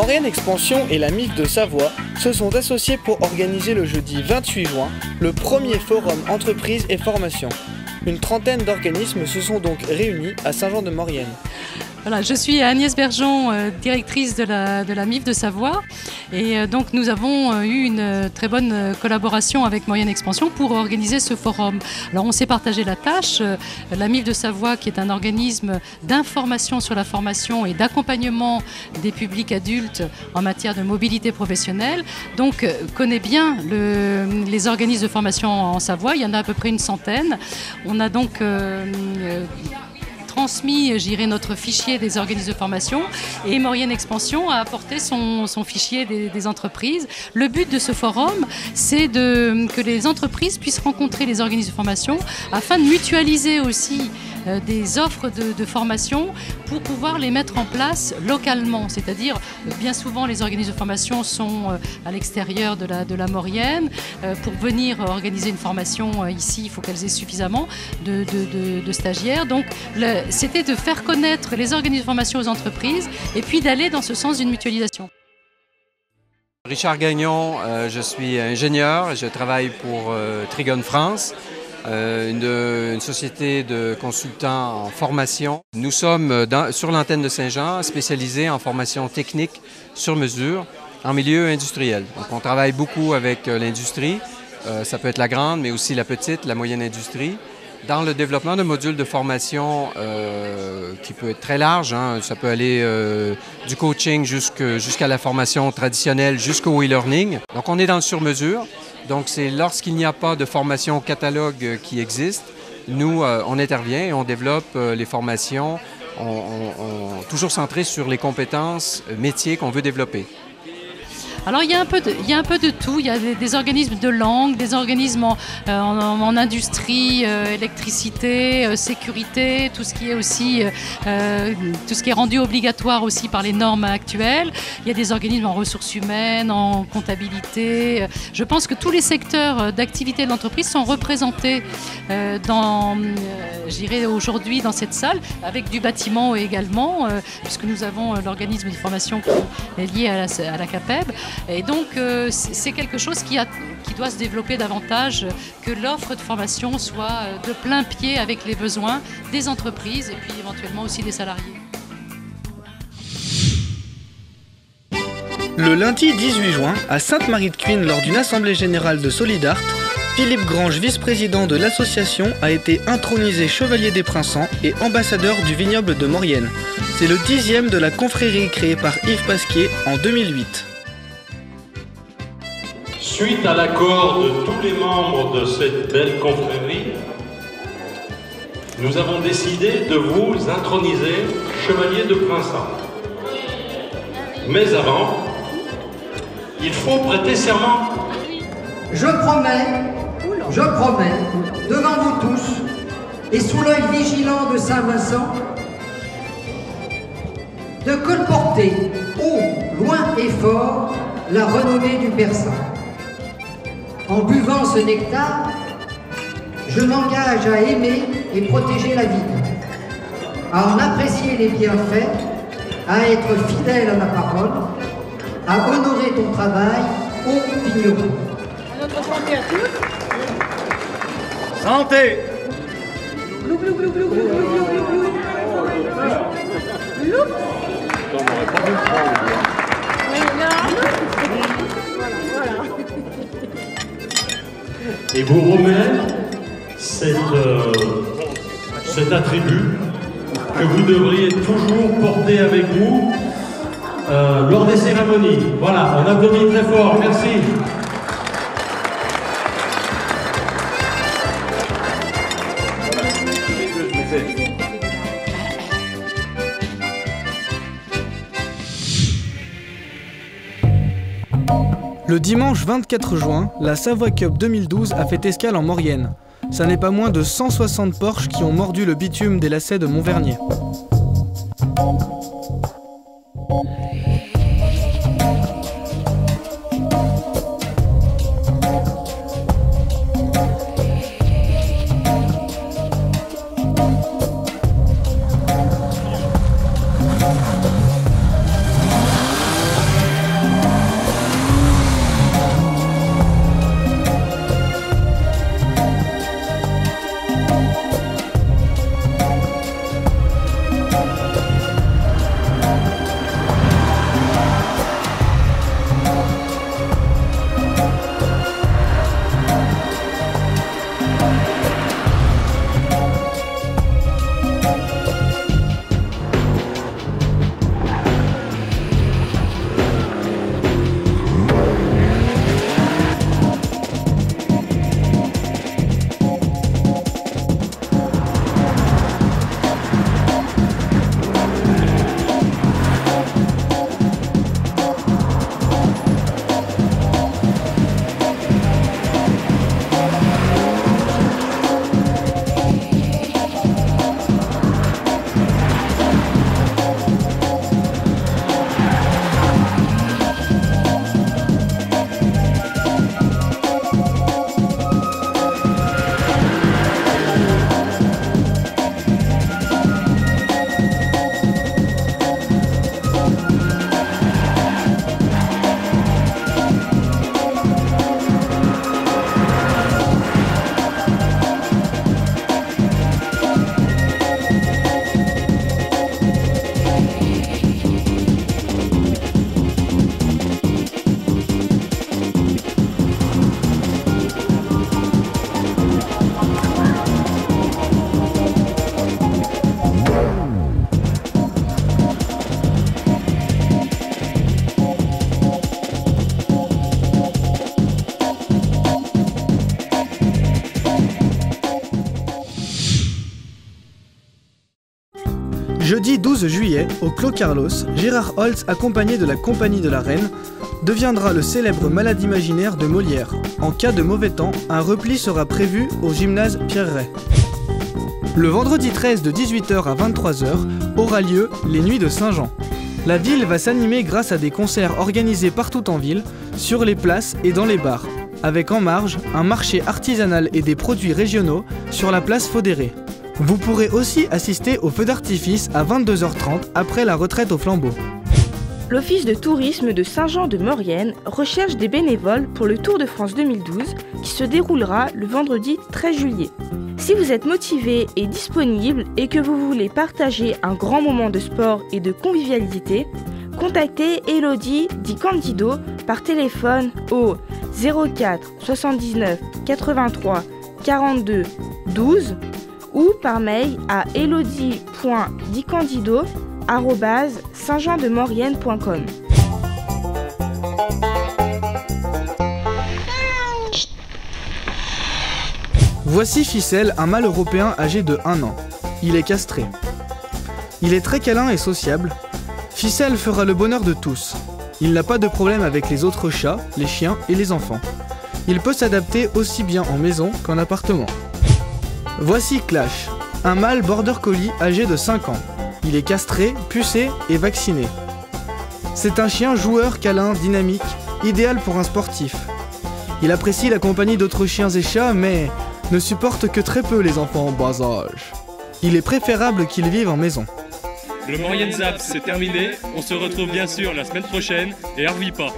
Maurienne Expansion et la MIF de Savoie se sont associés pour organiser le jeudi 28 juin le premier forum entreprise et formation. Une trentaine d'organismes se sont donc réunis à Saint-Jean-de-Maurienne. Voilà, je suis Agnès Bergeon, directrice de la MIF de Savoie. Et donc nous avons eu une très bonne collaboration avec Maurienne Expansion pour organiser ce forum. Alors on s'est partagé la tâche. La MIF de Savoie, qui est un organisme d'information sur la formation et d'accompagnement des publics adultes en matière de mobilité professionnelle, donc connaît bien les organismes de formation en Savoie. Il y en a à peu près une centaine. On a donc transmis, notre fichier des organismes de formation et Maurienne Expansion a apporté son fichier des entreprises. Le but de ce forum, c'est que les entreprises puissent rencontrer les organismes de formation afin de mutualiser aussi des offres de formation pour pouvoir les mettre en place localement. C'est-à-dire, bien souvent, les organismes de formation sont à l'extérieur de la Maurienne. Pour venir organiser une formation ici, il faut qu'elles aient suffisamment de stagiaires. Donc, c'était de faire connaître les organismes de formation aux entreprises et puis d'aller dans ce sens d'une mutualisation. Richard Gagnon, je suis ingénieur, je travaille pour Trigon France. Une société de consultants en formation. Nous sommes sur l'antenne de Saint-Jean, spécialisés en formation technique sur mesure en milieu industriel. Donc on travaille beaucoup avec l'industrie, ça peut être la grande, mais aussi la petite, la moyenne industrie, dans le développement de modules de formation qui peut être très large. Ça peut aller du coaching jusqu'à la formation traditionnelle, jusqu'au e-learning. Donc on est dans le sur-mesure. Donc, c'est lorsqu'il n'y a pas de formation catalogue qui existe, nous, on intervient et on développe les formations, toujours centrées sur les compétences métiers qu'on veut développer. Alors il y a un peu de tout, il y a des organismes de langue, des organismes en industrie, électricité, sécurité, tout ce qui est aussi tout ce qui est rendu obligatoire aussi par les normes actuelles. Il y a des organismes en ressources humaines, en comptabilité. Je pense que tous les secteurs d'activité de l'entreprise sont représentés aujourd'hui dans cette salle, avec du bâtiment également, puisque nous avons l'organisme de formation qui est lié à la CAPEB. Et donc, c'est quelque chose qui doit se développer davantage, que l'offre de formation soit de plein pied avec les besoins des entreprises et puis éventuellement aussi des salariés. Le lundi 18 juin, à Sainte-Marie-de-Cuines, lors d'une assemblée générale de Solidart, Philippe Grange, vice-président de l'association, a été intronisé chevalier des Prinçants et ambassadeur du vignoble de Maurienne. C'est le 10e de la confrérie créée par Yves Pasquier en 2008. Suite à l'accord de tous les membres de cette belle confrérie, nous avons décidé de vous introniser chevalier de Prinçants. Mais avant, il faut prêter serment. Je promets, devant vous tous, et sous l'œil vigilant de Saint-Vincent, de colporter haut, loin et fort la renommée du Persan. En buvant ce nectar, je m'engage à aimer et protéger la vie, à en apprécier les bienfaits, à être fidèle à ma parole, à honorer ton travail au vigneron. À notre santé à tous. Santé! Glou, glou, glou, glou, glou, glou, glou, glou. Glou. Et vous remet cet attribut que vous devriez toujours porter avec vous lors des cérémonies. Voilà, on applaudit très fort, merci. Le dimanche 24 juin, la Savoie Cup 2012 a fait escale en Maurienne. Ça n'est pas moins de 160 Porsche qui ont mordu le bitume des lacets de Montvernier. Jeudi 12 juillet, au Clos Carlos, Gérard Holtz, accompagné de la Compagnie de la Reine, deviendra le célèbre malade imaginaire de Molière. En cas de mauvais temps, un repli sera prévu au gymnase Pierre-Rey. Le vendredi 13 de 18h à 23h aura lieu les Nuits de Saint-Jean. La ville va s'animer grâce à des concerts organisés partout en ville, sur les places et dans les bars, avec en marge un marché artisanal et des produits régionaux sur la place Faudéré. Vous pourrez aussi assister au feu d'artifice à 22h30 après la retraite au flambeau. L'Office de tourisme de Saint-Jean-de-Maurienne recherche des bénévoles pour le Tour de France 2012 qui se déroulera le vendredi 13 juillet. Si vous êtes motivé et disponible et que vous voulez partager un grand moment de sport et de convivialité, contactez Elodie Di Candido par téléphone au 04 79 83 42 12 ou par mail à elodie.dicandido@saintjeandemaurienne.com. Voici Ficelle, un mâle européen âgé de 1 an. Il est castré. Il est très câlin et sociable. Ficelle fera le bonheur de tous. Il n'a pas de problème avec les autres chats, les chiens et les enfants. Il peut s'adapter aussi bien en maison qu'en appartement. Voici Clash, un mâle border collie âgé de 5 ans. Il est castré, pucé et vacciné. C'est un chien joueur, câlin, dynamique, idéal pour un sportif. Il apprécie la compagnie d'autres chiens et chats, mais ne supporte que très peu les enfants en bas âge. Il est préférable qu'ils vivent en maison. Le Maurienne Zap, c'est terminé. On se retrouve bien sûr la semaine prochaine et harvie pas.